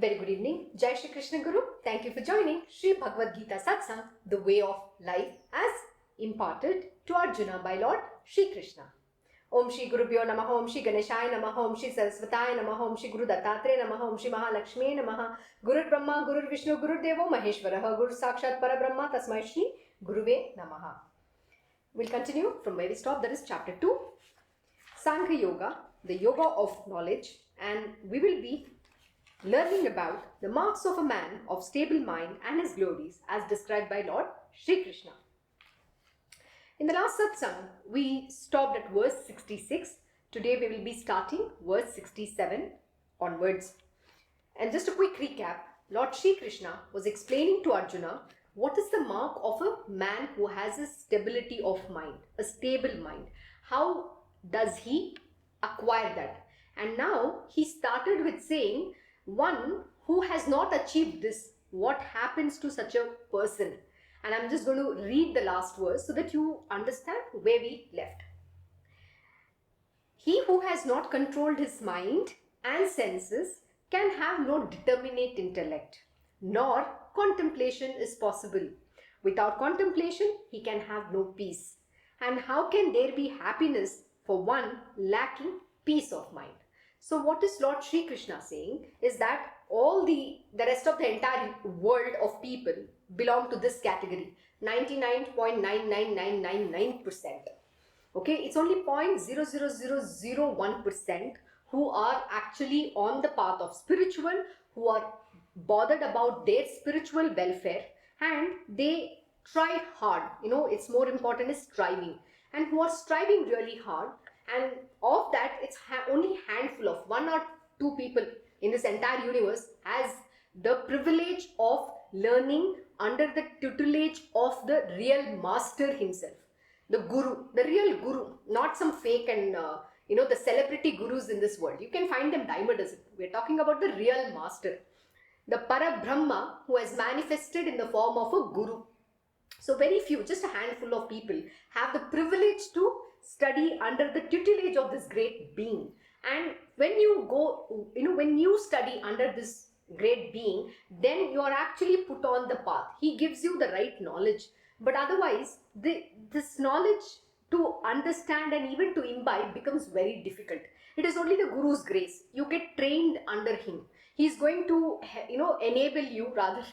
Very good evening. Jai Shri Krishna Guru. Thank you for joining Shri Bhagavad Gita Satsang, the way of life as imparted to Arjuna by Lord Shri Krishna. Om Shri Gurubhyo Namaha, Om Shri Ganeshaya Namaha, Om Shri Saraswataya Namaha, Om Shri Guru Dattatreya Namaha, Om Shri Mahalakshmi Namaha, Gurur Brahma, Gurur Vishnu, Gurur Devo Maheshwaraha, Guru Sakshat Parabrahma, Tasmai Shri Guruve Namaha. We'll continue from where we stopped, that is chapter 2, Sankhyayoga, the yoga of knowledge, and we will be learning about the marks of a man of stable mind and his glories as described by Lord Shri Krishna. In the last satsang, we stopped at verse 66. Today we will be starting verse 67 onwards. And just a quick recap, Lord Shri Krishna was explaining to Arjuna what is the mark of a man who has a stability of mind, a stable mind. How does he acquire that? And now he started with saying, one who has not achieved this, what happens to such a person? And I'm just going to read the last verse so that you understand where we left. He who has not controlled his mind and senses can have no determinate intellect, nor contemplation is possible. Without contemplation, he can have no peace. And how can there be happiness for one lacking peace of mind? So what is Lord Shri Krishna saying is that all the rest of the entire world of people belong to this category, 99.99999%. Okay, it's only 0.00001% who are actually on the path of spiritual, who are bothered about their spiritual welfare, and they try hard. It's more important is striving, and who are striving really hard. And of that, it's only handful of 1 or 2 people in this entire universe has the privilege of learning under the tutelage of the real master himself, the guru, the real guru, not some fake and the celebrity gurus in this world. You can find them dime a dozen. We're talking about the real master, the Parabrahma who has manifested in the form of a guru. So very few, just a handful of people have the privilege to study under the tutelage of this great being. And when you go, when you study under this great being, then you are actually put on the path. He gives you the right knowledge. But otherwise, this knowledge to understand and even to imbibe becomes very difficult. It is only the Guru's grace. You get trained under him. He's going to, enable you, rather,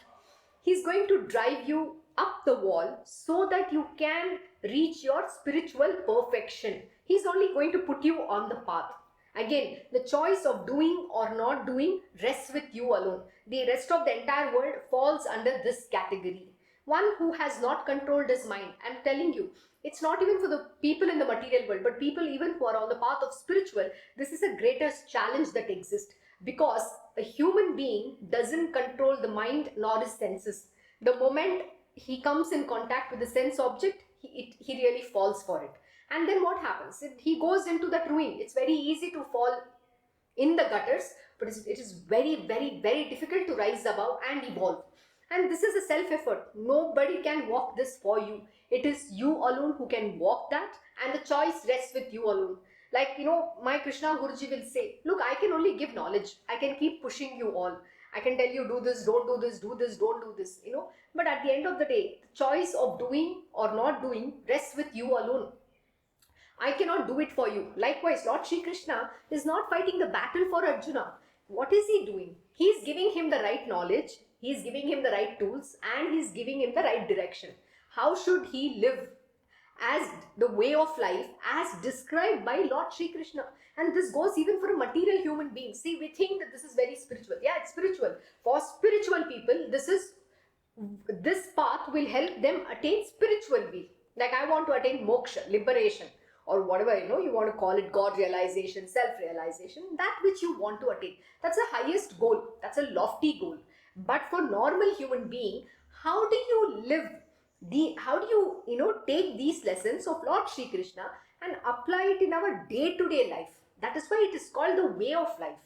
he's going to drive you up the wall so that you can reach your spiritual perfection. He's only going to put you on the path. Again, the choice of doing or not doing rests with you alone. The rest of the entire world falls under this category. One who has not controlled his mind. I'm telling you, it's not even for the people in the material world, but people even who are on the path of spiritual, this is the greatest challenge that exists, because a human being doesn't control the mind nor his senses. The moment he comes in contact with the sense object, he really falls for it. And then what happens? He goes into that ruin. It's very easy to fall in the gutters, but it is very, very, very difficult to rise above and evolve. And this is a self-effort. Nobody can walk this for you. It is you alone who can walk that, and the choice rests with you alone. Like, my Krishna Guruji will say, look, I can only give knowledge. I can keep pushing you all. I can tell you, do this, don't do this, do this, don't do this, But at the end of the day, the choice of doing or not doing rests with you alone. I cannot do it for you. Likewise, Lord Shri Krishna is not fighting the battle for Arjuna. What is he doing? He is giving him the right knowledge, he is giving him the right tools, and he is giving him the right direction. How should he live as the way of life as described by Lord Shri Krishna? And this goes even for a material human being. See, we think that this is very spiritual. Yeah, it's spiritual. For spiritual people, this path will help them attain spiritual will. Like I want to attain moksha, liberation, or whatever, you want to call it, God realization, self-realization, that which you want to attain. That's the highest goal. That's a lofty goal. But for normal human being, how do you live? How do you, take these lessons of Lord Shri Krishna and apply it in our day-to-day life? That is why it is called the way of life.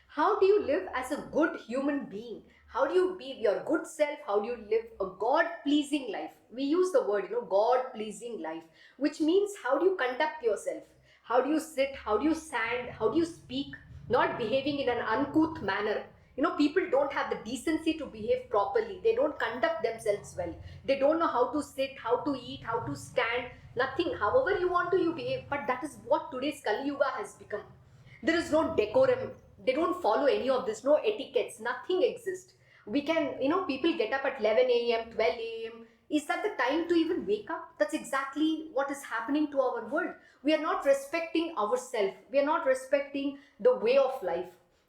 How do you live as a good human being? How do you be your good self? How do you live a God-pleasing life? We use the word, God-pleasing life, which means how do you conduct yourself? How do you sit? How do you stand? How do you speak? Not behaving in an uncouth manner. People don't have the decency to behave properly. They don't conduct themselves well. They don't know how to sit, how to eat, how to stand. Nothing. However you want to, you behave. But that is what today's Kali Yuga has become. There is no decorum. They don't follow any of this. No etiquettes. Nothing exists. We can, people get up at 11 a.m., 12 a.m. Is that the time to even wake up? That's exactly what is happening to our world. We are not respecting ourselves. We are not respecting the way of life.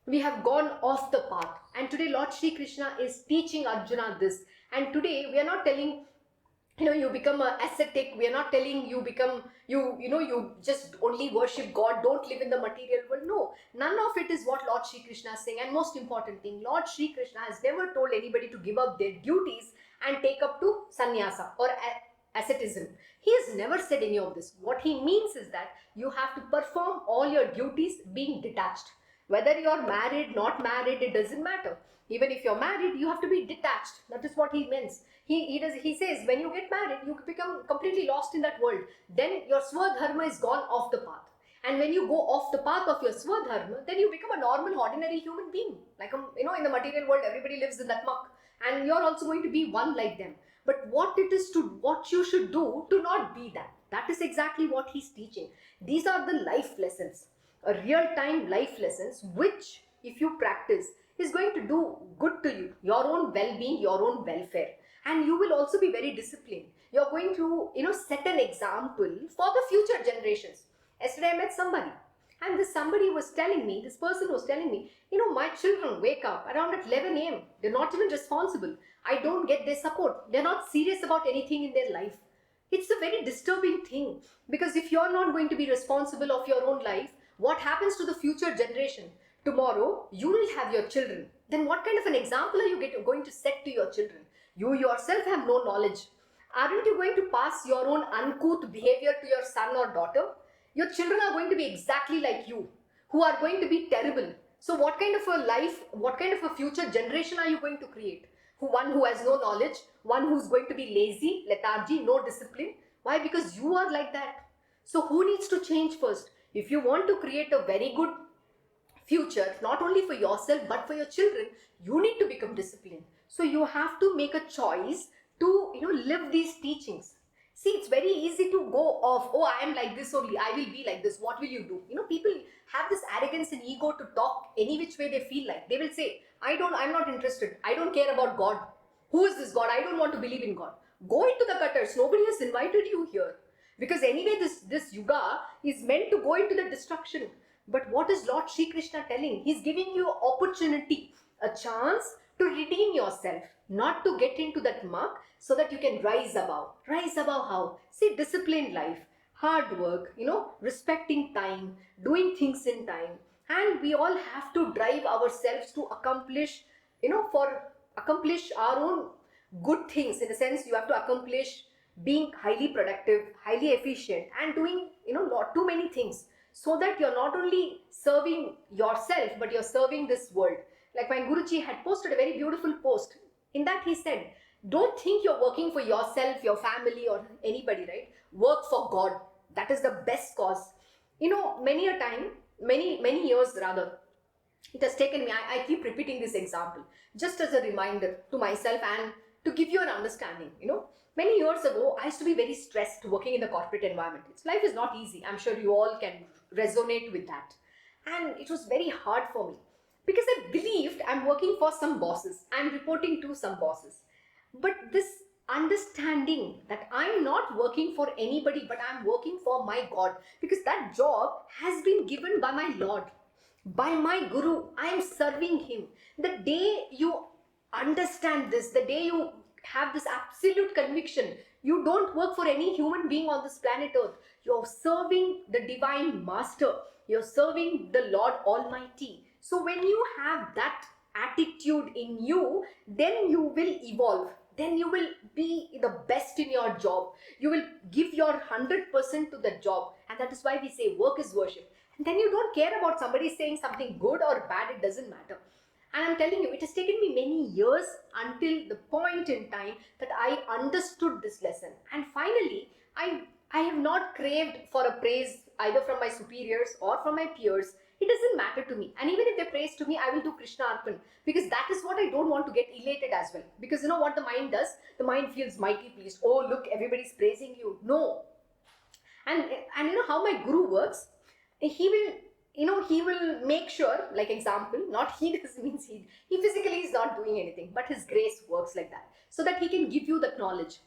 We have gone off the path. And today Lord Shri Krishna is teaching Arjuna this. And today we are not telling, you become an ascetic. We are not telling you become, you just only worship God. Don't live in the material world. No, none of it is what Lord Shri Krishna is saying. And most important thing, Lord Shri Krishna has never told anybody to give up their duties and take up to sannyasa or asceticism. He has never said any of this. What he means is that you have to perform all your duties being detached. Whether you're married, not married, it doesn't matter. Even if you're married, you have to be detached. That is what he means. He says when you get married, you become completely lost in that world. Then your swadharma is gone off the path. And when you go off the path of your swadharma, then you become a normal, ordinary human being. Like, in the material world, everybody lives in that muck. And you're also going to be one like them. But what you should do to not be that. That is exactly what he's teaching. These are the life lessons. A real-time life lessons, which if you practice is going to do good to you, your own well-being, your own welfare, and you will also be very disciplined. You're going to set an example for the future generations. Yesterday I met somebody, and this person was telling me, my children wake up around at 11 a.m. They're not even responsible. I don't get their support. They're not serious about anything in their life. It's a very disturbing thing, because if you're not going to be responsible of your own life, what happens to the future generation? Tomorrow, you will have your children. Then what kind of an example are you going to set to your children? You yourself have no knowledge. Aren't you going to pass your own uncouth behavior to your son or daughter? Your children are going to be exactly like you, who are going to be terrible. So what kind of a life, what kind of a future generation are you going to create? One who has no knowledge, one who's going to be lazy, lethargy, no discipline. Why? Because you are like that. So who needs to change first? If you want to create a very good future, not only for yourself but for your children, you need to become disciplined. So you have to make a choice to live these teachings. See, it's very easy to go off, oh, I am like this only, I will be like this, what will you do? People have this arrogance and ego to talk any which way they feel like. They will say, I'm not interested, I don't care about God. Who is this God? I don't want to believe in God. Go into the gutters. Nobody has invited you here. Because anyway, this yuga is meant to go into the destruction. But what is Lord Shri Krishna telling? He's giving you opportunity, a chance to redeem yourself, not to get into that muck, so that you can rise above. Rise above how? See, disciplined life, hard work, respecting time, doing things in time. And we all have to drive ourselves to accomplish, accomplish our own good things. In a sense, you have to accomplish being highly productive, highly efficient, and doing not too many things, so that you're not only serving yourself but you're serving this world. Like my Guruji had posted a very beautiful post. In that he said, don't think you're working for yourself, your family, or anybody, right? Work for God. That is the best cause. Many a time, many years rather, it has taken me, I keep repeating this example just as a reminder to myself and to give you an understanding. Many years ago, I used to be very stressed working in the corporate environment. Life is not easy. I'm sure you all can resonate with that. And it was very hard for me, because I believed I'm working for some bosses. I'm reporting to some bosses. But this understanding that I'm not working for anybody, but I'm working for my God, because that job has been given by my Lord, by my Guru. I am serving him. The day you understand this, the day you have this absolute conviction, you don't work for any human being on this planet Earth. You're serving the Divine Master. You're serving the Lord Almighty. So when you have that attitude in you, then you will evolve. Then you will be the best in your job. You will give your 100% to the job. And that is why we say work is worship. And then you don't care about somebody saying something good or bad. It doesn't matter. And I'm telling you, it has taken me many years until the point in time that I understood this lesson. And finally, I have not craved for a praise either from my superiors or from my peers. It doesn't matter to me. And even if they praise to me, I will do Krishna Arpan, because that is what I don't want to get elated as well. Because you know what the mind does? The mind feels mighty pleased. Oh, look, everybody's praising you. No. And you know how my guru works? He will, he will make sure, like example, not he doesn't mean he physically is not doing anything, but his grace works like that, so that he can give you the knowledge.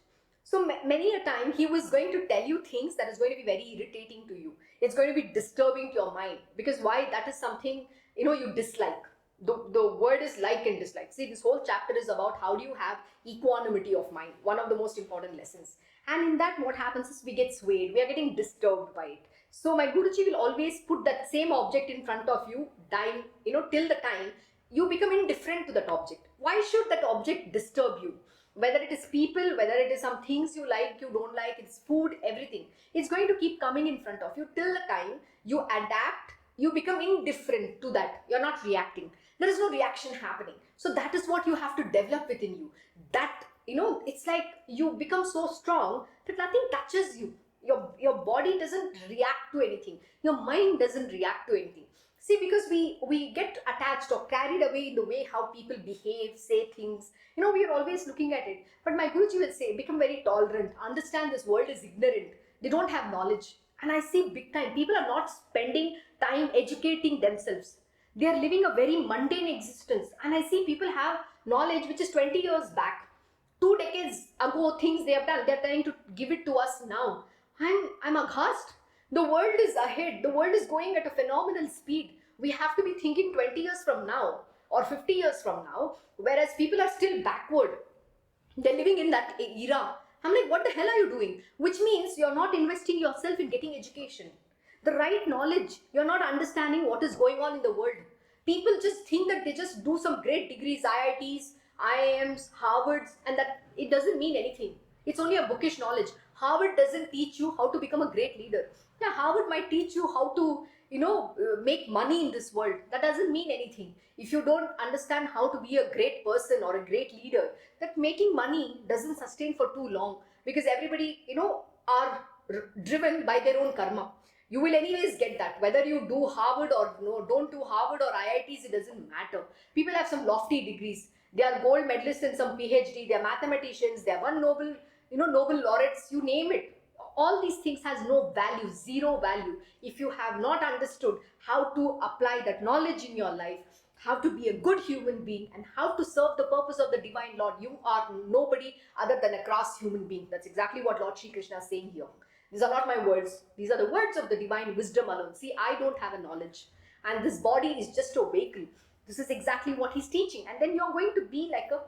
So many a time he was going to tell you things that is going to be very irritating to you. It's going to be disturbing to your mind, because why? That is something, you dislike. The word is like and dislike. See, this whole chapter is about how do you have equanimity of mind, one of the most important lessons. And in that, what happens is we get swayed, we are getting disturbed by it. So my Guruji will always put that same object in front of you, till the time you become indifferent to that object. Why should that object disturb you? Whether it is people, whether it is some things you like, you don't like, it's food, everything. It's going to keep coming in front of you till the time you adapt, you become indifferent to that. You're not reacting. There is no reaction happening. So that is what you have to develop within you. That, it's like you become so strong that nothing touches you. Your body doesn't react to anything. Your mind doesn't react to anything. See, because we get attached or carried away in the way how people behave, say things. We are always looking at it. But my Guruji will say, become very tolerant. Understand this world is ignorant. They don't have knowledge. And I see big time, people are not spending time educating themselves. They are living a very mundane existence. And I see people have knowledge which is 20 years back. 2 decades ago, things they have done, they're trying to give it to us now. I'm aghast. The world is ahead. The world is going at a phenomenal speed. We have to be thinking 20 years from now or 50 years from now, whereas people are still backward. They're living in that era. I'm like, what the hell are you doing? Which means you're not investing yourself in getting education. The right knowledge. You're not understanding what is going on in the world. People just think that they just do some great degrees, IITs, IIMs, Harvards, and that it doesn't mean anything. It's only a bookish knowledge. Harvard doesn't teach you how to become a great leader. Yeah, Harvard might teach you how to, make money in this world. That doesn't mean anything. If you don't understand how to be a great person or a great leader, that making money doesn't sustain for too long, because everybody, are driven by their own karma. You will anyways get that. Whether you do Harvard or don't do Harvard or IITs, it doesn't matter. People have some lofty degrees. They are gold medalists in some PhD. They are mathematicians. They are one Nobel laureates, you name it. All these things has no value, zero value. If you have not understood how to apply that knowledge in your life, how to be a good human being, and how to serve the purpose of the Divine Lord, you are nobody other than a cross human being. That's exactly what Lord Shri Krishna is saying here. These are not my words. These are the words of the divine wisdom alone. See, I don't have a knowledge. And this body is just a vehicle. This is exactly what he's teaching. And then you're going to be like a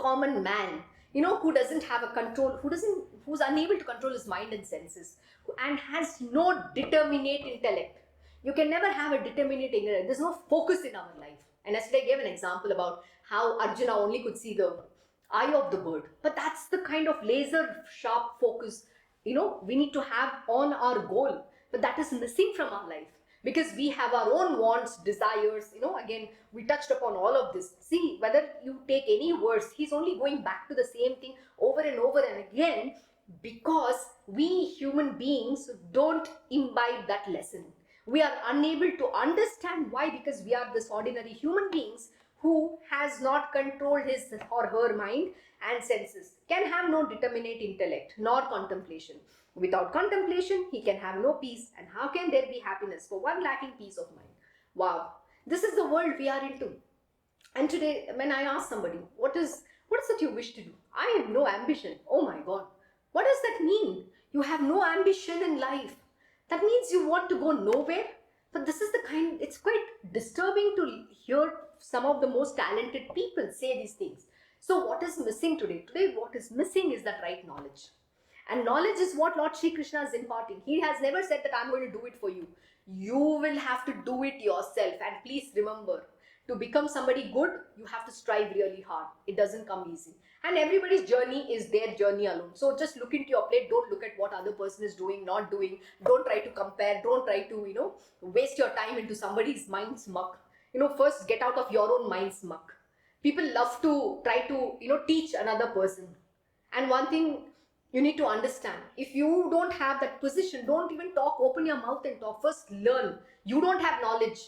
common man, who doesn't have a control, who's unable to control his mind and senses, and has no determinate intellect. You can never have a determinate intellect. There's no focus in our life. And yesterday I gave an example about how Arjuna only could see the eye of the bird. But that's the kind of laser sharp focus, we need to have on our goal. But that is missing from our life. Because we have our own wants, desires, again, we touched upon all of this. See, whether you take any verse, he's only going back to the same thing over and over and again, because we human beings don't imbibe that lesson. We are unable to understand why, because we are this ordinary human beings who has not controlled his or her mind and senses, can have no determinate intellect nor contemplation. Without contemplation, he can have no peace. And how can there be happiness for one lacking peace of mind? Wow, this is the world we are into. And today, when I ask somebody, what is that you wish to do? I have no ambition. Oh my God, what does that mean? You have no ambition in life. That means you want to go nowhere. But this is it's quite disturbing to hear some of the most talented people say these things. So what is missing today? Today, what is missing is that right knowledge. And knowledge is what Lord Shri Krishna is imparting. He has never said that I'm going to do it for you. You will have to do it yourself. And please remember, to become somebody good, you have to strive really hard. It doesn't come easy. And everybody's journey is their journey alone. So just look into your plate. Don't look at what other person is doing, not doing. Don't try to compare. Don't try to, waste your time into somebody's mind's muck. First get out of your own mind's muck. People love to try to, teach another person. And one thing, You need to understand. If you don't have that position, don't even talk, open your mouth and talk. First learn. You don't have knowledge.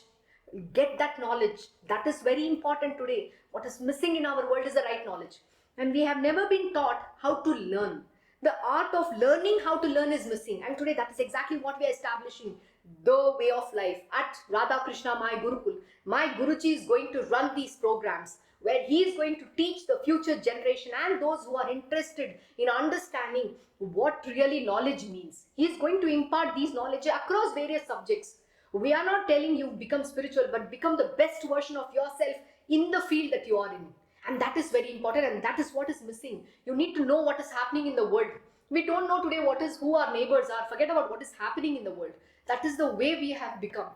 Get that knowledge. That is very important today. What is missing in our world is the right knowledge. And we have never been taught how to learn. The art of learning how to learn is missing. And today that is exactly what we are establishing. The way of life at Radha Krsna Mai Gurukul. My Guruji is going to run these programs where he is going to teach the future generation and those who are interested in understanding what really knowledge means. He is going to impart these knowledge across various subjects. We are not telling you become spiritual, but become the best version of yourself in the field that you are in. And that is very important, and that is what is missing. You need to know what is happening in the world. We don't know today who our neighbors are. Forget about what is happening in the world. That is the way we have become.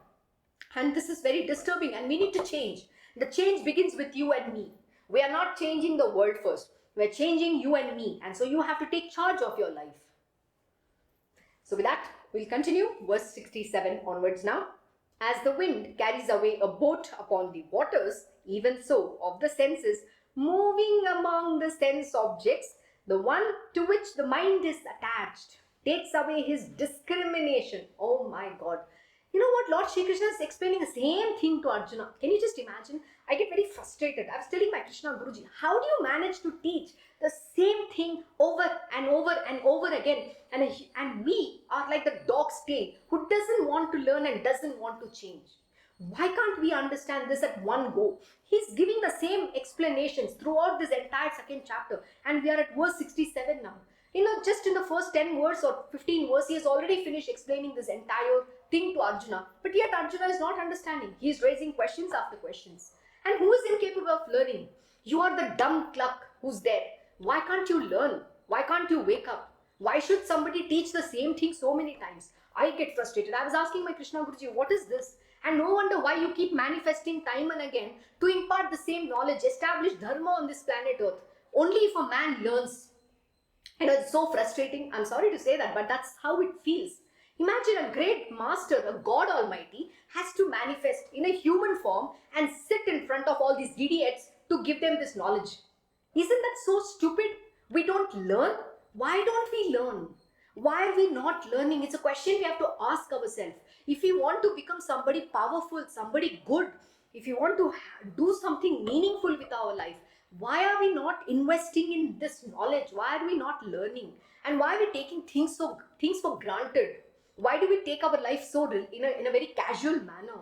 And this is very disturbing, and we need to change. The change begins with you and me. We are not changing the world first. We are changing you and me. And so you have to take charge of your life. So with that, we'll continue verse 67 onwards now. As the wind carries away a boat upon the waters, even so of the senses, moving among the sense objects, the one to which the mind is attached takes away his discrimination. Oh my God. You know what? Lord Shri Krishna is explaining the same thing to Arjuna. Can you just imagine? I get very frustrated. I was telling my Krishna Guruji, how do you manage to teach the same thing over and over and over again? And we are like the dog's tail who doesn't want to learn and doesn't want to change. Why can't we understand this at one go? He's giving the same explanations throughout this entire second chapter. And we are at verse 67 now. Just in the first 10 verse or 15 verse, he has already finished explaining this entire thing to Arjuna. But yet Arjuna is not understanding. He is raising questions after questions. And who is incapable of learning? You are the dumb cluck who's there. Why can't you learn? Why can't you wake up? Why should somebody teach the same thing so many times? I get frustrated. I was asking my Krishna Guruji, what is this? And no wonder why you keep manifesting time and again to impart the same knowledge, establish dharma on this planet earth. Only if a man learns. And it's so frustrating. I'm sorry to say that, but that's how it feels. Imagine a great master, a God Almighty, has to manifest in a human form and sit in front of all these idiots to give them this knowledge. Isn't that so stupid? We don't learn. Why don't we learn? Why are we not learning? It's a question we have to ask ourselves. If we want to become somebody powerful, somebody good, if you want to do something meaningful with our life, why are we not investing in this knowledge? Why are we not learning? And why are we taking things for granted? Why do we take our life so in a very casual manner?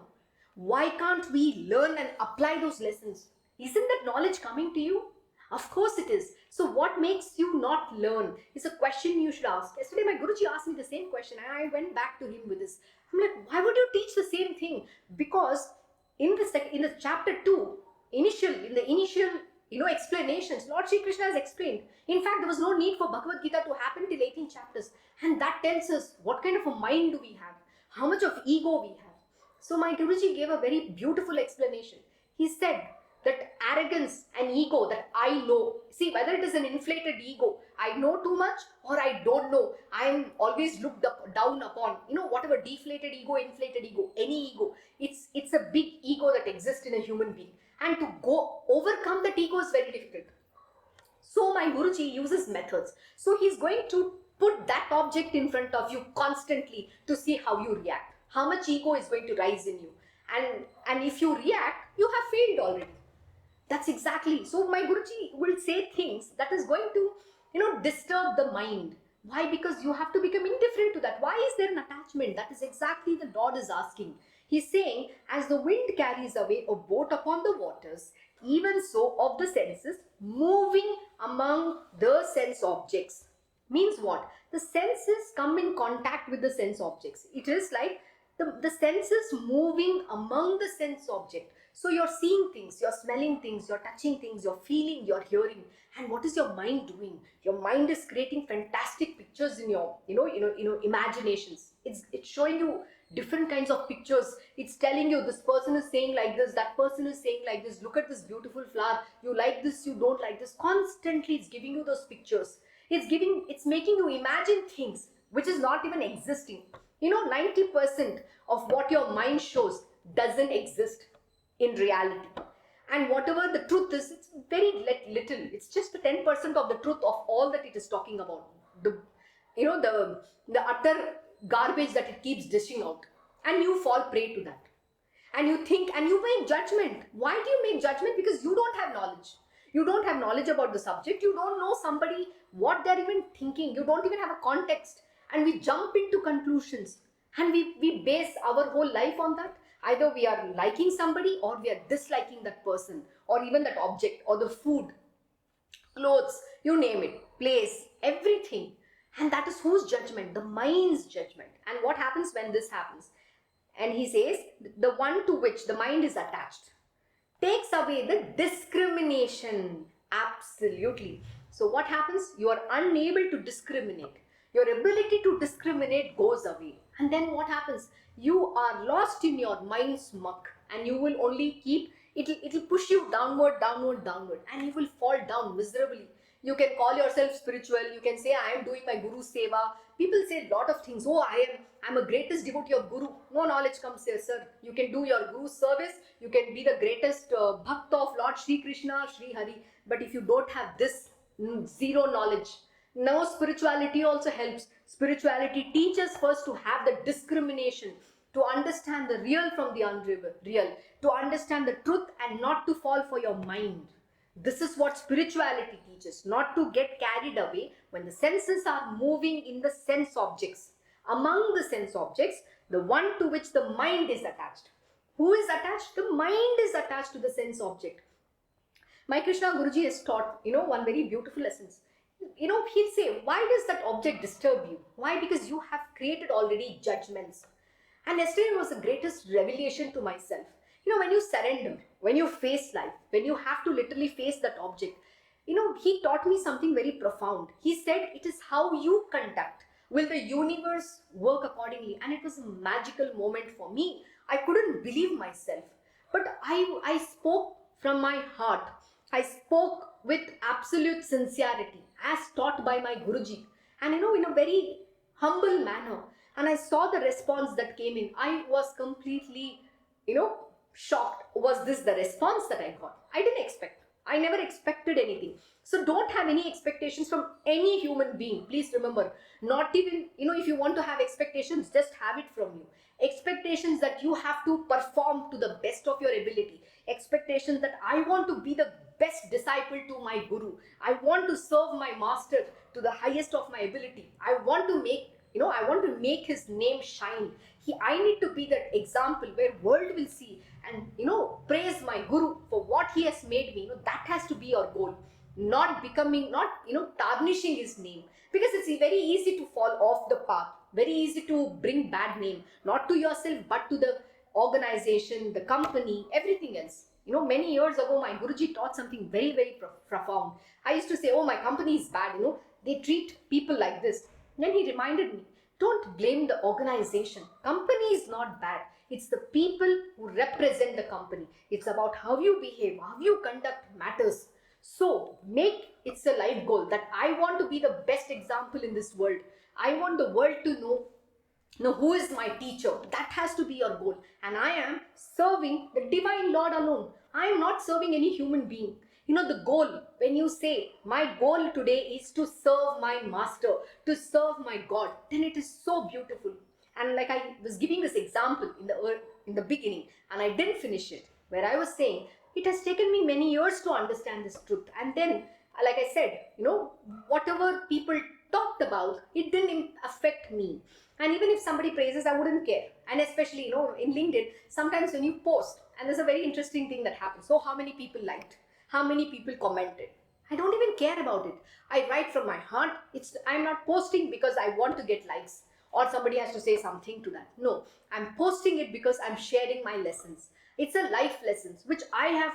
Why can't we learn and apply those lessons? Isn't that knowledge coming to you? Of course it is. So what makes you not learn is a question you should ask. Yesterday my Guruji asked me the same question and I went back to him with this. I'm like, why would you teach the same thing? Because in the chapter 2, in the initial explanations, Lord Shri Krishna has explained. In fact, there was no need for Bhagavad Gita to happen till 18 chapters. And that tells us what kind of a mind do we have? How much of ego we have? So my Guruji gave a very beautiful explanation. He said that arrogance and ego, that I know. See, whether it is an inflated ego, I know too much or I don't know. I am always looked down upon. Whatever deflated ego, inflated ego, any ego. It's a big ego that exists in a human being. And to overcome that ego is very difficult. So my Guruji uses methods. So he's going to put that object in front of you constantly to see how you react. How much ego is going to rise in you. And if you react, you have failed already. That's exactly. So my Guruji will say things that is going to, disturb the mind. Why? Because you have to become indifferent to that. Why is there an attachment? That is exactly the Lord is asking. He's saying, as the wind carries away a boat upon the waters, even so of the senses, moving among the sense objects. Means what? The senses come in contact with the sense objects. It is like the senses moving among the sense object. So you're seeing things, you're smelling things, you're touching things, you're feeling, you're hearing. And what is your mind doing? Your mind is creating fantastic pictures in your, imaginations. It's showing you different kinds of pictures. It's telling you this person is saying like this, that person is saying like this. Look at this beautiful flower. You like this, you don't like this. Constantly it's giving you those pictures. It's making you imagine things which is not even existing. 90% of what your mind shows doesn't exist in reality. And whatever the truth is, it's very little. It's just the 10% of the truth of all that it is talking about. The the utter garbage that it keeps dishing out, and you fall prey to that. And you think and you make judgment. Why do you make judgment? Because you don't have knowledge. You don't have knowledge about the subject. You don't know somebody, what they're even thinking. You don't even have a context. And we jump into conclusions. And we base our whole life on that. Either we are liking somebody or we are disliking that person or even that object or the food, clothes, you name it, place, everything. And that is whose judgment? The mind's judgment. And what happens when this happens? And he says, the one to which the mind is attached takes away the discrimination. Absolutely. So what happens? You are unable to discriminate. Your ability to discriminate goes away. And then what happens? You are lost in your mind's muck, and you will only keep, it'll push you downward, downward, downward, and you will fall down miserably. You can call yourself spiritual. You can say, I am doing my Guru Seva. People say a lot of things. Oh, I'm a greatest devotee of Guru. No knowledge comes here, sir. You can do your Guru service. You can be the greatest Bhakta of Lord Shri Krishna, Shri Hari. But if you don't have this, zero knowledge. Now spirituality also helps. Spirituality teaches first to have the discrimination, to understand the real from the unreal, to understand the truth and not to fall for your mind. This is what spirituality teaches, not to get carried away when the senses are moving in the sense objects. Among the sense objects, the one to which the mind is attached. Who is attached? The mind is attached to the sense object. My Krishna Guruji has taught, one very beautiful essence. He'll say, why does that object disturb you? Why? Because you have created already judgments. And yesterday was the greatest revelation to myself. When you surrender, when you face life, when you have to literally face that object, he taught me something very profound. He said, it is how you conduct. Will the universe work accordingly? And it was a magical moment for me. I couldn't believe myself. But I spoke from my heart. I spoke with absolute sincerity, as taught by my Guruji. And in a very humble manner. And I saw the response that came in. I was completely, shocked. Was this the response that I got? I didn't expect. I never expected anything. So don't have any expectations from any human being. Please remember, not even, if you want to have expectations, just have it from you. Expectations that you have to perform to the best of your ability. Expectations that I want to be the best disciple to my Guru. I want to serve my master to the highest of my ability. I want to make his name shine. I need to be that example where world will see and, praise my Guru for what he has made me. That has to be your goal. Not tarnishing his name. Because it's very easy to fall off the path. Very easy to bring bad name. Not to yourself, but to the organization, the company, everything else. Many years ago, my Guruji taught something very, very profound. I used to say, oh, my company is bad. They treat people like this. Then he reminded me, don't blame the organization. Company is not bad. It's the people who represent the company. It's about how you behave, how you conduct matters. So it's a life goal that I want to be the best example in this world. I want the world to know who is my teacher. That has to be your goal. And I am serving the divine Lord alone. I am not serving any human being. The goal, when you say, my goal today is to serve my master, to serve my God, then it is so beautiful. And like I was giving this example in the beginning, and I didn't finish it, where I was saying, it has taken me many years to understand this truth. And then, like I said, whatever people talked about, it didn't affect me. And even if somebody praises, I wouldn't care. And especially, in LinkedIn, sometimes when you post, and there's a very interesting thing that happens. So how many people liked? How many people commented? I don't even care about it. I write from my heart. I'm not posting because I want to get likes or somebody has to say something to that. No, I'm posting it because I'm sharing my lessons. It's a life lessons which I have,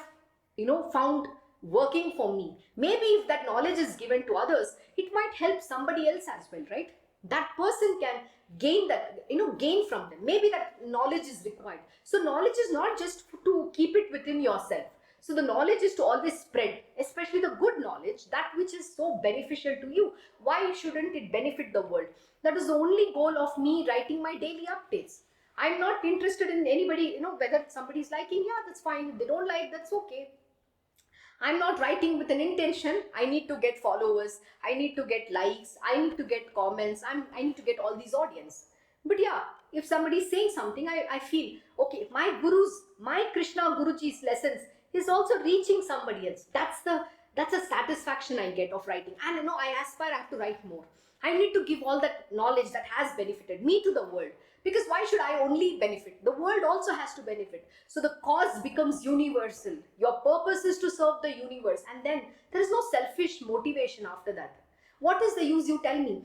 found working for me. Maybe if that knowledge is given to others, it might help somebody else as well, right? That person can gain from them. Maybe that knowledge is required. So knowledge is not just to keep it within yourself. So the knowledge is to always spread, especially the good knowledge, that which is so beneficial to you. Why shouldn't it benefit the world? That is the only goal of me writing my daily updates. I'm not interested in anybody, whether somebody's liking, yeah, that's fine. If they don't like, that's okay. I'm not writing with an intention. I need to get followers. I need to get likes. I need to get comments. I need to get all these audience. But yeah, if somebody is saying something, I feel, okay, my Krishna Guruji's lessons is also reaching somebody else. That's a satisfaction I get of writing. And I aspire I have to write more. I need to give all that knowledge that has benefited me to the world. Because why should I only benefit? The world also has to benefit. So the cause becomes universal. Your purpose is to serve the universe. And then there is no selfish motivation after that. What is the use, you tell me?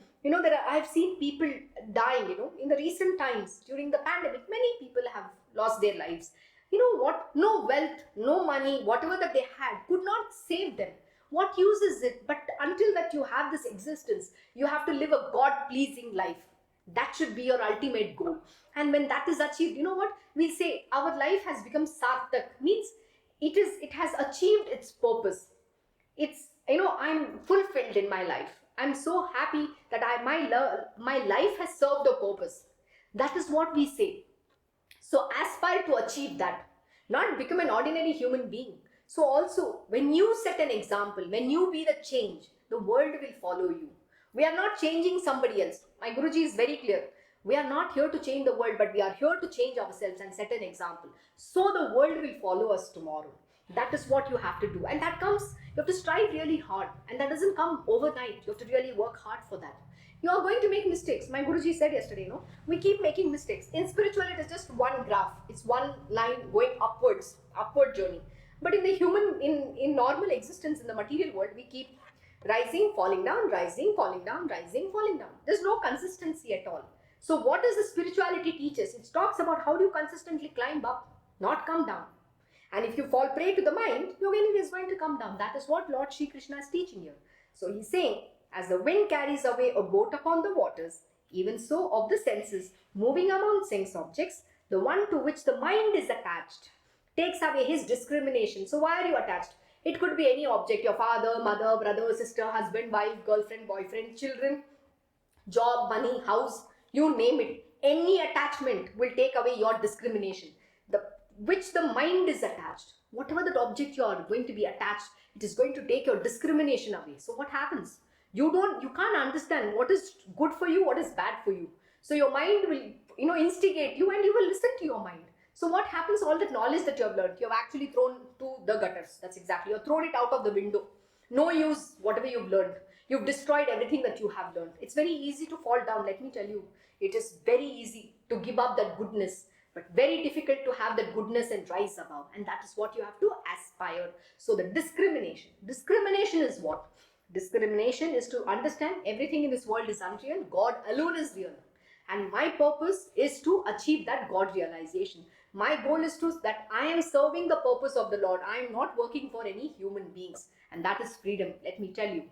I've seen people dying, in the recent times during the pandemic. Many people have lost their lives. You know what? No wealth, no money, whatever that they had could not save them. What use is it? But until that you have this existence, you have to live a God-pleasing life. That should be your ultimate goal. And when that is achieved, you know what? We'll say our life has become sartak, means it has achieved its purpose. It's, I'm fulfilled in my life. I'm so happy that my life has served a purpose. That is what we say. So aspire to achieve that, not become an ordinary human being. So also, when you set an example, when you be the change, the world will follow you. We are not changing somebody else. My Guruji is very clear. We are not here to change the world, but we are here to change ourselves and set an example. So the world will follow us tomorrow. That is what you have to do. And that comes, you have to strive really hard. And that doesn't come overnight. You have to really work hard for that. You are going to make mistakes. My Guruji said yesterday, we keep making mistakes. In spiritual, it is just one graph. It's one line going upwards, upward journey. But in the human, in normal existence in the material world, we keep rising, falling down, rising, falling down, rising, falling down. There's no consistency at all. So what does the spirituality teach us? It talks about how do you consistently climb up, not come down. And if you fall prey to the mind, your enemy is going to come down. That is what Lord Shri Krishna is teaching here. So he's saying, as the wind carries away a boat upon the waters, even so of the senses, moving among sense objects, the one to which the mind is attached takes away his discrimination. So why are you attached? It could be any object, your father, mother, brother, sister, husband, wife, girlfriend, boyfriend, children, job, money, house, you name it. Any attachment will take away your discrimination, which the mind is attached. Whatever that object you are going to be attached, it is going to take your discrimination away. So what happens? You can't understand what is good for you, what is bad for you. So your mind will, instigate you and you will listen to your mind. So what happens? All that knowledge that you have learned, you have actually thrown to the gutters. That's exactly. You've thrown it out of the window. No use, whatever you've learned. You've destroyed everything that you have learned. It's very easy to fall down, let me tell you. It is very easy to give up that goodness, but very difficult to have that goodness and rise above. And that is what you have to aspire. So the discrimination. Discrimination is what? Discrimination is to understand everything in this world is unreal. God alone is real. And my purpose is to achieve that God realization. My goal is that I am serving the purpose of the Lord. I am not working for any human beings. And that is freedom, let me tell you.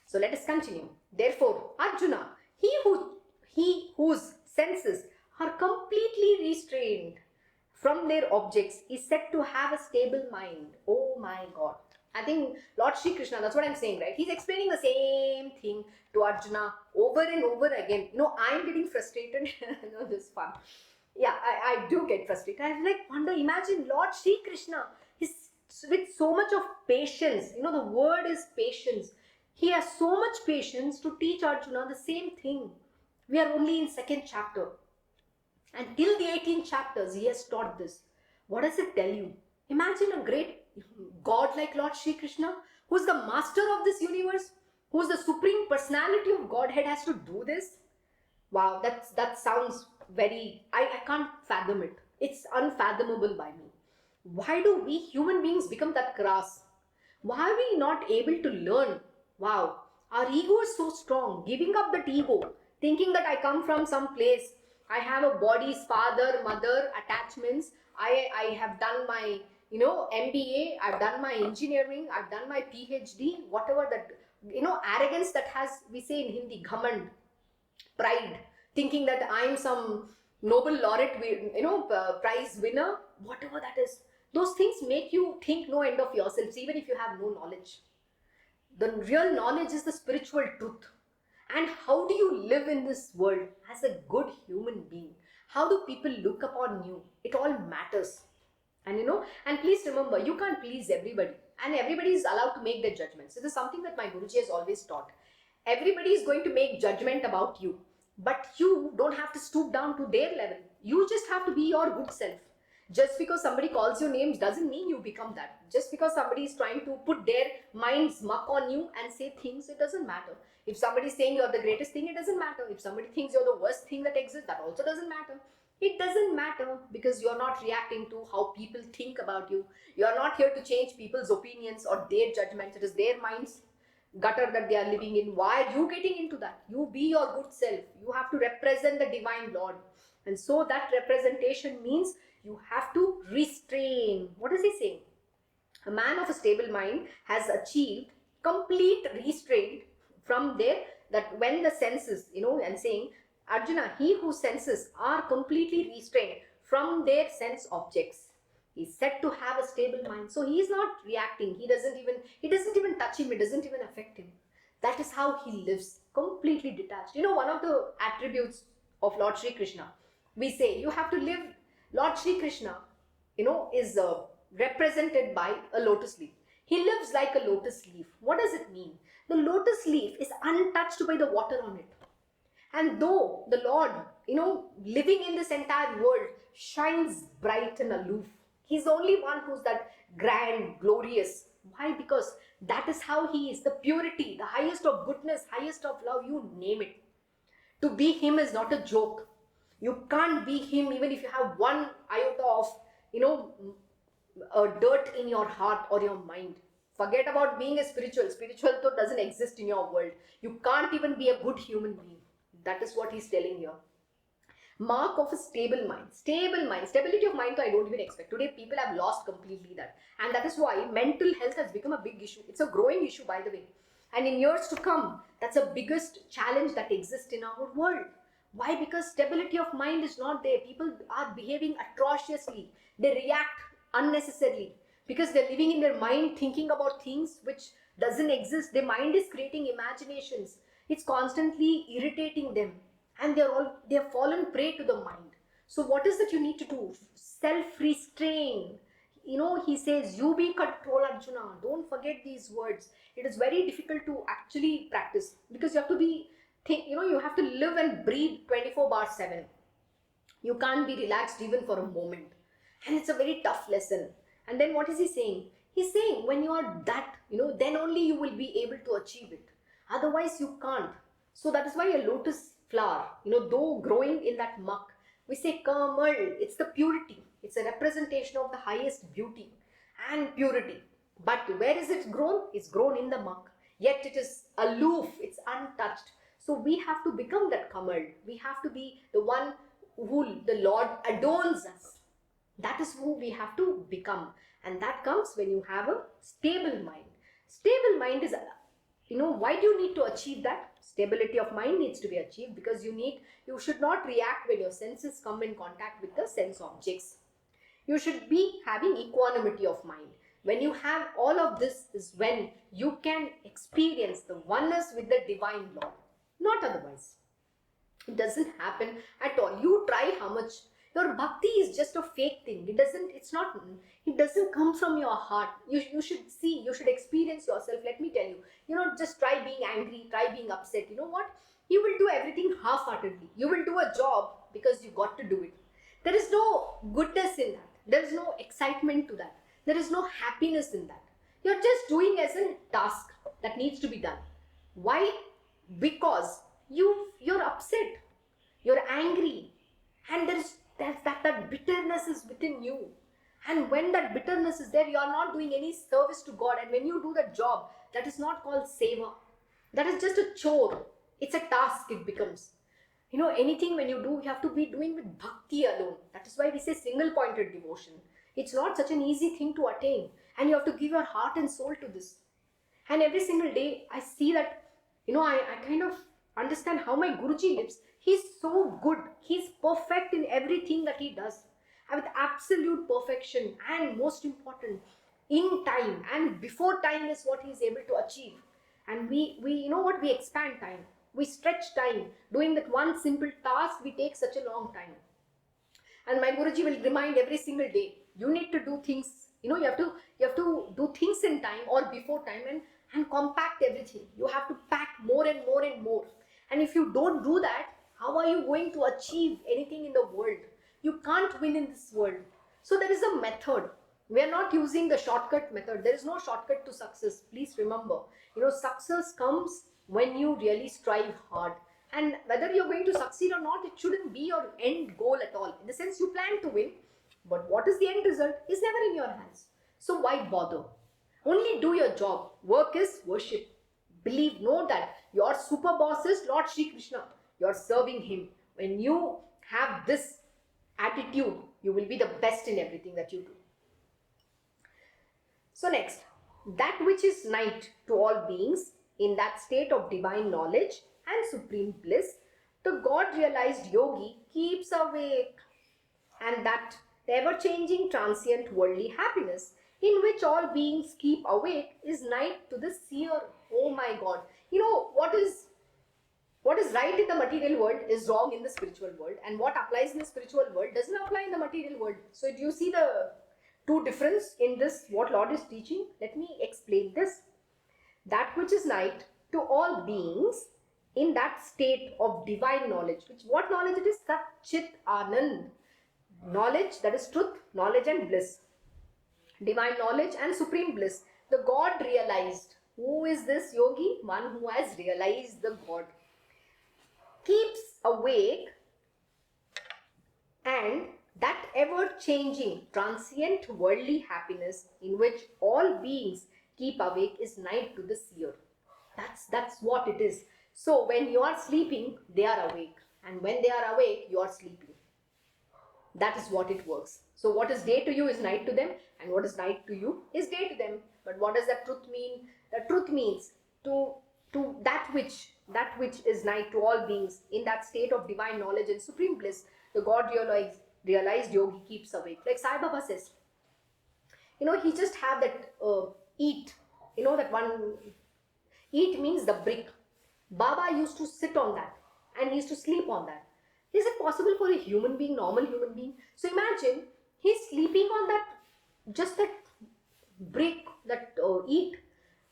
So let us continue. Therefore, Arjuna, he whose senses are completely restrained from their objects is said to have a stable mind. Oh my God. I think Lord Shri Krishna, that's what I'm saying, right? He's explaining the same thing to Arjuna over and over again. I'm getting frustrated. This is fun. Yeah, I do get frustrated. I wonder, imagine Lord Shri Krishna, he's with so much of patience. The word is patience. He has so much patience to teach Arjuna the same thing. We are only in 2nd chapter. And till the 18 chapters, he has taught this. What does it tell you? Imagine a great God like Lord Shri Krishna, who's the master of this universe, who's the supreme personality of Godhead, has to do this. Wow, that sounds very, I can't fathom it. It's unfathomable by me. Why do we human beings become that crass? Why are we not able to learn? Wow, our ego is so strong, giving up that ego, thinking that I come from some place, I have a body's father, mother, attachments, I have done my MBA, I've done my engineering, I've done my PhD, whatever that, arrogance that has, we say in Hindi, ghamand, pride, thinking that I'm some Nobel laureate, prize winner, whatever that is. Those things make you think no end of yourselves, even if you have no knowledge. The real knowledge is the spiritual truth. And how do you live in this world as a good human being? How do people look upon you? It all matters. And and please remember, you can't please everybody. and everybody is allowed to make their judgments. This is something that my Guruji has always taught. Everybody is going to make judgment about you, but you don't have to stoop down to their level. You just have to be your good self. Just because somebody calls your names doesn't mean you become that. Just because somebody is trying to put their mind's muck on you and say things, it doesn't matter. If somebody is saying you're the greatest thing, it doesn't matter. If somebody thinks you're the worst thing that exists, that also doesn't matter. It doesn't matter, because you're not reacting to how people think about you. You're not here to change people's opinions or their judgments. It is their minds gutter that they are living in. Why are you getting into that? You be your good self. You have to represent the divine Lord. And so that representation means you have to restrain. What is he saying? A man of a stable mind has achieved complete restraint from there, that when the senses, and saying, Arjuna, he whose senses are completely restrained from their sense objects, he's said to have a stable mind. So he is not reacting. It doesn't even touch him. It doesn't even affect him. That is how he lives, completely detached. One of the attributes of Lord Sri Krishna, we say you have to live. Lord Sri Krishna, is represented by a lotus leaf. He lives like a lotus leaf. What does it mean? The lotus leaf is untouched by the water on it. And though the Lord, living in this entire world, shines bright and aloof, he's the only one who's that grand, glorious. Why? Because that is how he is. The purity, the highest of goodness, highest of love, you name it. To be him is not a joke. You can't be him even if you have one iota of, dirt in your heart or your mind. Forget about being a spiritual. Spiritual doesn't exist in your world. You can't even be a good human being. That is what he's telling here. Mark of a stable mind. Stable mind. Stability of mind, I don't even expect. Today, people have lost completely that. And that is why mental health has become a big issue. It's a growing issue, by the way. And in years to come, that's the biggest challenge that exists in our world. Why? Because stability of mind is not there. People are behaving atrociously. They react unnecessarily because they're living in their mind, thinking about things which doesn't exist. Their mind is creating imaginations. It's constantly irritating them, and they're fallen prey to the mind. So what is that you need to do? Self-restrain. He says, you be control, Arjuna. Don't forget these words. It is very difficult to actually practice, because you have to be, you have to live and breathe 24/7. You can't be relaxed even for a moment. And it's a very tough lesson. And then what is he saying? He's saying when you are that, then only you will be able to achieve it. Otherwise you can't. So that is why a lotus flower, though growing in that muck, we say Kamal, it's the purity. It's a representation of the highest beauty and purity. But where is it grown? It's grown in the muck. Yet it is aloof, it's untouched. So we have to become that Kamal. We have to be the one who the Lord adorns us. That is who we have to become. And that comes when you have a stable mind. Stable mind is, why do you need to achieve that? Stability of mind needs to be achieved because you should not react when your senses come in contact with the sense objects. You should be having equanimity of mind. When you have all of this is when you can experience the oneness with the divine Lord. Not otherwise. It doesn't happen at all. You try how much. Your bhakti is just a fake thing. It doesn't come from your heart. You should see, you should experience yourself. Let me tell you, just try being angry, try being upset. You know what? You will do everything half-heartedly. You will do a job because you got to do it. There is no goodness in that. There is no excitement to that. There is no happiness in that. You're just doing as a task that needs to be done. Why? Because you're upset. You're angry. And that bitterness is within you. And when that bitterness is there, you are not doing any service to God. And when you do that job, that is not called seva. That is just a chore. It's a task it becomes. Anything when you do, you have to be doing with bhakti alone. That is why we say single-pointed devotion. It's not such an easy thing to attain. And you have to give your heart and soul to this. And every single day, I see that, I kind of understand how my Guruji lives. He's so good. He's perfect in everything that he does. And with absolute perfection. And most important, in time. And before time is what he's able to achieve. And we we expand time. We stretch time. Doing that one simple task, we take such a long time. And my Guruji will remind every single day, you need to do things You have to do things in time or before time, and compact everything. You have to pack more and more and more. And if you don't do that, how are you going to achieve anything in the world? You can't win in this world. So there is a method. We are not using the shortcut method. There is no shortcut to success. Please remember, success comes when you really strive hard. And whether you're going to succeed or not, it shouldn't be your end goal at all. In the sense, you plan to win, but what is the end result is never in your hands. So why bother? Only do your job. Work is worship. Believe, know that your super boss is Lord Shri Krishna. You're serving him. When you have this attitude, you will be the best in everything that you do. So next, that which is night to all beings, in that state of divine knowledge and supreme bliss, the God-realized yogi keeps awake. And that the ever-changing transient worldly happiness in which all beings keep awake is night to the seer. Oh my God. What is right in the material world is wrong in the spiritual world, and what applies in the spiritual world doesn't apply in the material world. So do you see the two difference in this, what Lord is teaching? Let me explain this. That which is night to all beings in that state of divine knowledge, what knowledge it is? Sat Chit Anand. Knowledge, that is truth, knowledge and bliss. Divine knowledge and supreme bliss. The God realized. Who is this yogi? One who has realized the God. Keeps awake, and that ever-changing, transient worldly happiness in which all beings keep awake is night to the seer. That's what it is. So when you are sleeping, they are awake. And when they are awake, you are sleeping. That is what it works. So what is day to you is night to them, and what is night to you is day to them. But what does that truth mean? The truth means to that which is night to all beings in that state of divine knowledge and supreme bliss, the God realized yogi keeps awake. Like Sai Baba says, he just have that eat. That one eat means the brick. Baba used to sit on that, and he used to sleep on that. Is it possible for a human being, normal human being? So imagine he's sleeping on that, just that brick, that eat.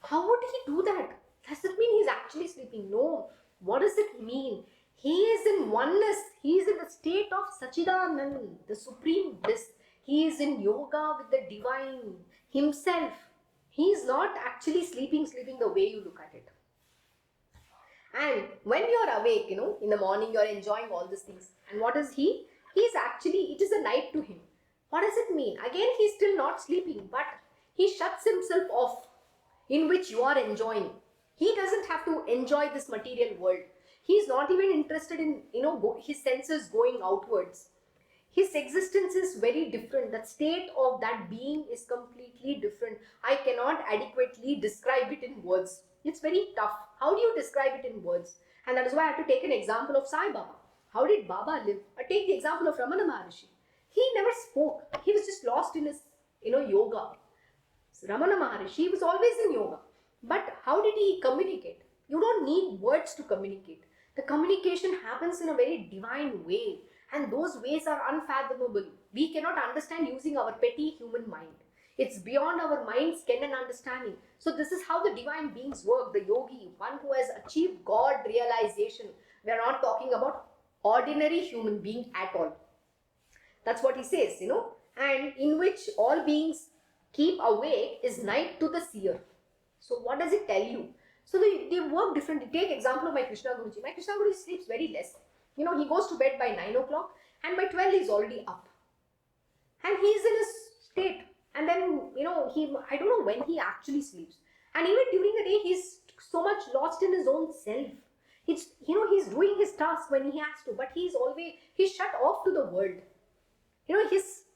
How would he do that? Does it mean he's actually sleeping? No. What does it mean? He is in oneness. He is in the state of Sachidanand, the supreme bliss. He is in yoga with the divine himself. He is not actually sleeping the way you look at it. And when you are awake, in the morning, you are enjoying all these things. And what is he? He is actually, it is a night to him. What does it mean? Again, he is still not sleeping, but he shuts himself off, in which you are enjoying. He doesn't have to enjoy this material world. He is not even interested in, his senses going outwards. His existence is very different. The state of that being is completely different. I cannot adequately describe it in words. It's very tough. How do you describe it in words? And that is why I have to take an example of Sai Baba. How did Baba live? I take the example of Ramana Maharshi. He never spoke. He was just lost in his, yoga. So Ramana Maharshi was always in yoga. But how did he communicate? You don't need words to communicate. The communication happens in a very divine way. And those ways are unfathomable. We cannot understand using our petty human mind. It's beyond our mind's ken and understanding. So this is how the divine beings work. The yogi, one who has achieved God realization. We are not talking about ordinary human being at all. That's what he says, And in which all beings keep awake is night to the seer. So what does it tell you? So they work differently. Take example of my Krishna Guruji. My Krishna Guruji sleeps very less. He goes to bed by 9 o'clock, and by 12 he's already up. And he's in a state. And then, I don't know when he actually sleeps. And even during the day, he's so much lost in his own self. He's doing his task when he has to, but he's shut off to the world.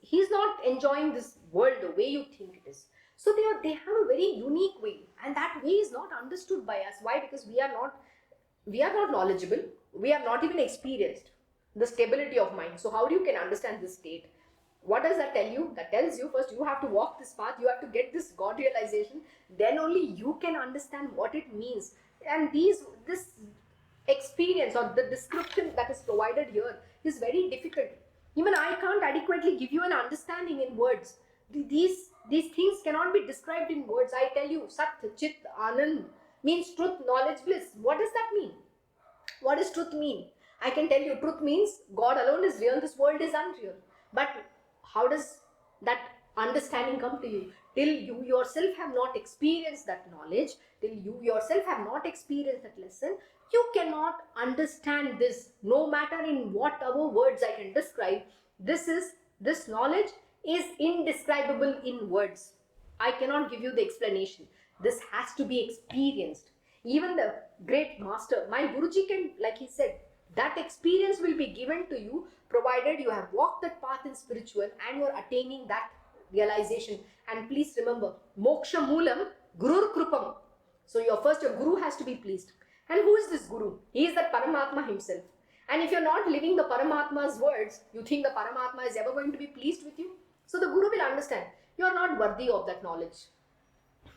He's not enjoying this world the way you think it is. So they have a very unique way, and that way is not understood by us. Why? Because we are not knowledgeable. We are not even experienced the stability of mind. So how do you can understand this state? What does that tell you? That tells you first you have to walk this path. You have to get this God realization. Then only you can understand what it means. And this experience or the description that is provided here is very difficult. Even I can't adequately give you an understanding in words. These These things cannot be described in words. I tell you, Sat, Chit, Anand means truth, knowledge, bliss. What does that mean? What does truth mean? I can tell you, truth means God alone is real, this world is unreal. But how does that understanding come to you? Till you yourself have not experienced that knowledge, till you yourself have not experienced that lesson, you cannot understand this. No matter in whatever words I can describe, this knowledge is indescribable in words. I cannot give you the explanation. This has to be experienced. Even the great master, my Guruji can, like he said, that experience will be given to you provided you have walked that path in spiritual and you are attaining that realization. And please remember, moksha moolam gurur krupam. So your guru has to be pleased. And who is this guru? He is that Paramatma himself. And if you're not living the Paramatma's words, you think the Paramatma is ever going to be pleased with you? So the guru will understand, you are not worthy of that knowledge.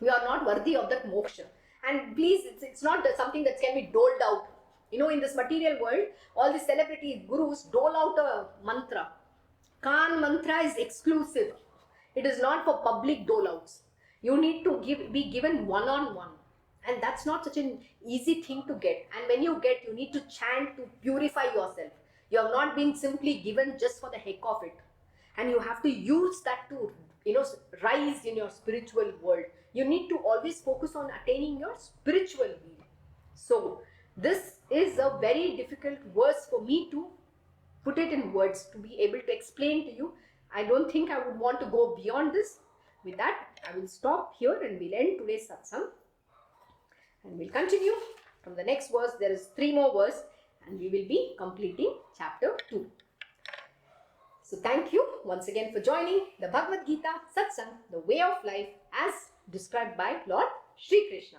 You are not worthy of that moksha. And please, it's not something that can be doled out. You know, in this material world, all the celebrities, gurus dole out a mantra. Kan mantra is exclusive. It is not for public dole outs. You need to be given one-on-one. And that's not such an easy thing to get. And when you get, you need to chant to purify yourself. You have not been simply given just for the heck of it. And you have to use that to, rise in your spiritual world. You need to always focus on attaining your spiritual being. So, this is a very difficult verse for me to put it in words, to be able to explain to you. I don't think I would want to go beyond this. With that, I will stop here and we'll end today's satsang. And we'll continue from the next verse. There is 3 more verses and we will be completing chapter 2. So thank you once again for joining the Bhagavad Gita Satsang, the way of life as described by Lord Shri Krishna.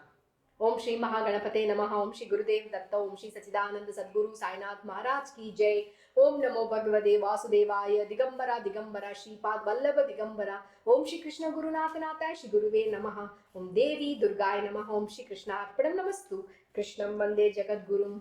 Om Shri Mahaganapate Namaha, Om Shri Gurudev Datta, Om Shri Sachidananda Sadguru Sainath Maharaj Ki Jai. Om Namo Bhagavate Vasudevaya, Digambara Digambara, Shripad Vallabha Digambara. Om Shri Krishna Guru Nathanataya, Shri Guruve Namaha. Om Devi Durgaya Namaha, Om Shri Krishna Arpadam Namastu. Krishnam Vande Jagat Gurum.